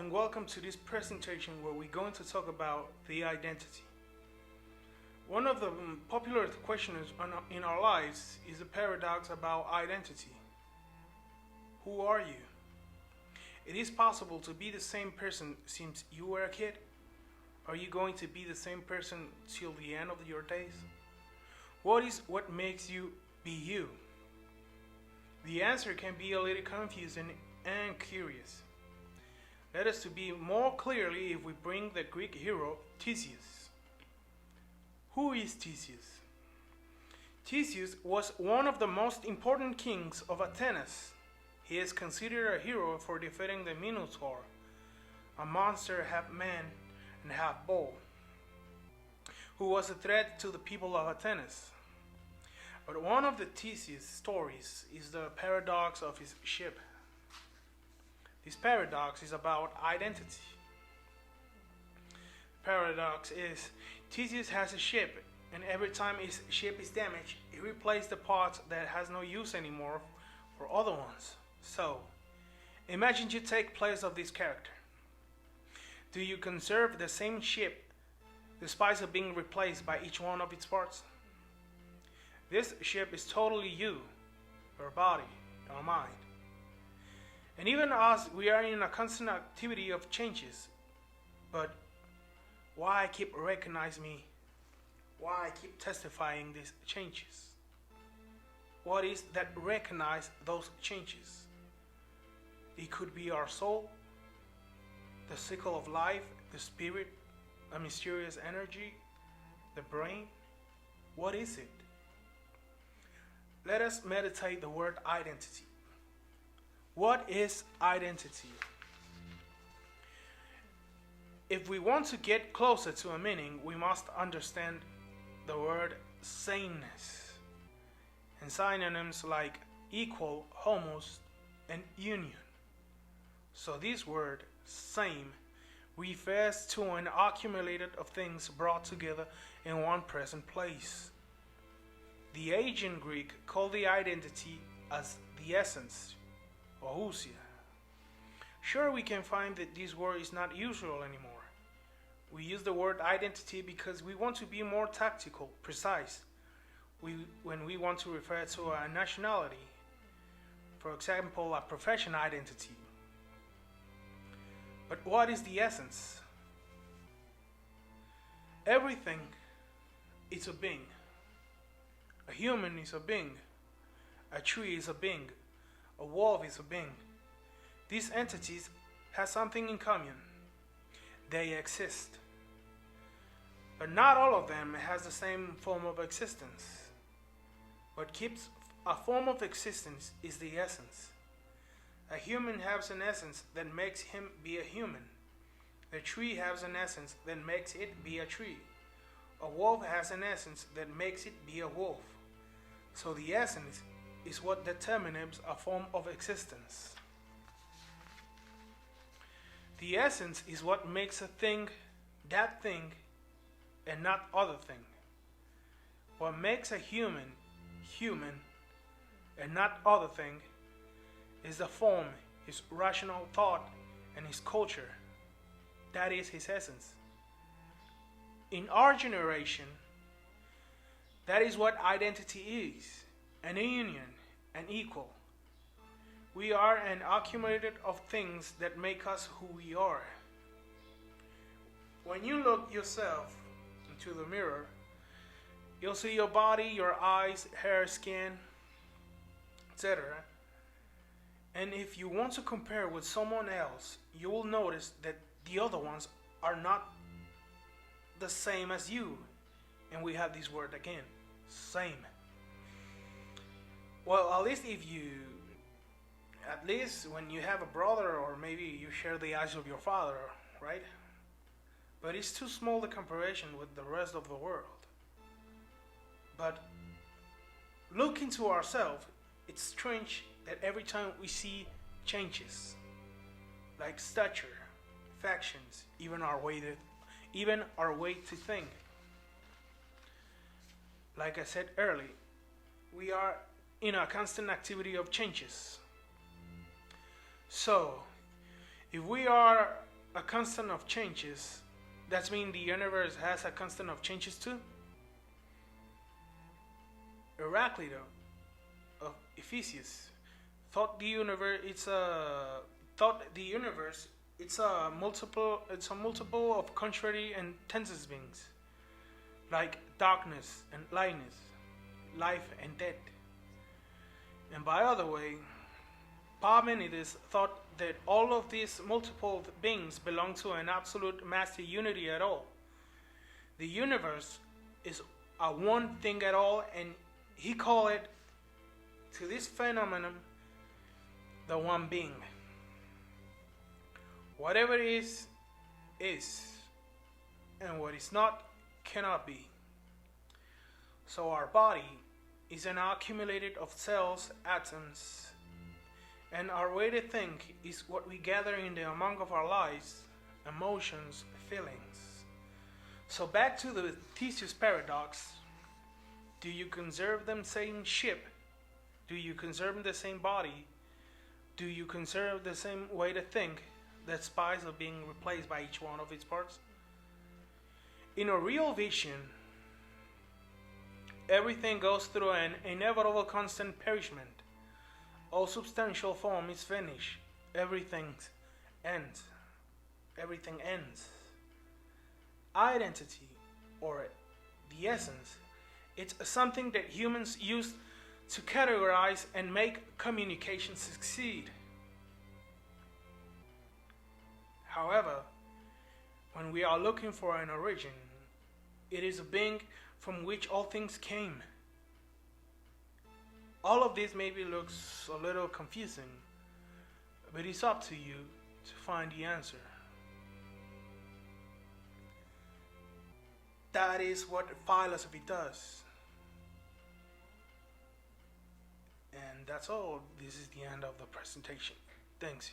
and welcome to this presentation where we're going to talk about the identity. One of the popular questions in our lives is the paradox about identity. Who are you? It is possible to be the same person since you were a kid. Are you going to be the same person till the end of your days? What makes you be you? The answer can be a little confusing and curious. Let us to be more clearly if we bring the Greek hero Theseus. Who is Theseus? Theseus was one of the most important kings of Athens. He is considered a hero for defeating the Minotaur, a monster half man and half bull, who was a threat to the people of Athens. But one of the Theseus stories is the paradox of his ship. This paradox is about identity. The paradox is Theseus has a ship, and every time his ship is damaged, he replaces the parts that has no use anymore for other ones. So, imagine you take place of this character. Do you conserve the same ship despite of being replaced by each one of its parts? This ship is totally you, your body, your mind. And even us, we are in a constant activity of changes. But why I keep recognizing me? Why I keep testifying these changes? What is that recognize those changes? It could be our soul, the cycle of life, the spirit, a mysterious energy, the brain. What is it? Let us meditate the word identity. What is identity? If we want to get closer to a meaning, we must understand the word sameness and synonyms like equal, homos, and union. So this word, same, refers to an accumulated of things brought together in one present place. The ancient Greek called the identity as the essence, or ousia. Sure, we can find that this word is not usual anymore. We use the word identity because we want to be more tactical, precise, when we want to refer to a nationality. For example, a profession identity. But what is the essence? Everything is a being. A human is a being. A tree is a being. A wolf is a being. These entities have something in common. They exist. But not all of them has the same form of existence. What keeps a form of existence is the essence. A human has an essence that makes him be a human. A tree has an essence that makes it be a tree. A wolf has an essence that makes it be a wolf. So the essence is what determines a form of existence. The essence is what makes a thing that thing and not other thing. What makes a human human and not other thing is the form, his rational thought, and his culture. That is his essence. In our generation, that is what identity is, an union, an equal. We are an accumulated of things that make us who we are. When you look yourself into the mirror, you'll see your body, your eyes, hair, skin, etc. And if you want to compare with someone else, you will notice that the other ones are not the same as you. And we have this word again, same. Well, at least when you have a brother, or maybe you share the eyes of your father, right? But it's too small the comparison with the rest of the world. But look into ourselves. It's strange that every time we see changes, like stature, factions, even our way to think. Like I said earlier, we are in a constant activity of changes. So, if we are a constant of changes, that means the universe has a constant of changes too? Heraclito of Ephesus thought the universe it's a multiple of contrary and tenses beings, like darkness and lightness, life and death. And by other way, Parmenides thought that all of these multiple beings belong to an absolute master unity at all. The universe is a one thing at all, and he called it to this phenomenon the one being. Whatever is, and what is not, cannot be. So our body is an accumulated of cells, atoms, and our way to think is what we gather in the among of our lives, emotions, feelings. So back to the Theseus paradox. Do you conserve the same ship? Do you conserve the same body? Do you conserve the same way to think, despite of being replaced by each one of its parts? In a real vision, everything goes through an inevitable constant perishment. All substantial form is finished. Everything ends. Everything ends. Identity, or the essence, it's something that humans use to categorize and make communication succeed. However, when we are looking for an origin, it is a being from which all things came. All of this maybe looks a little confusing, but it's up to you to find the answer. That is what philosophy does. And that's all. This is the end of the presentation. Thanks.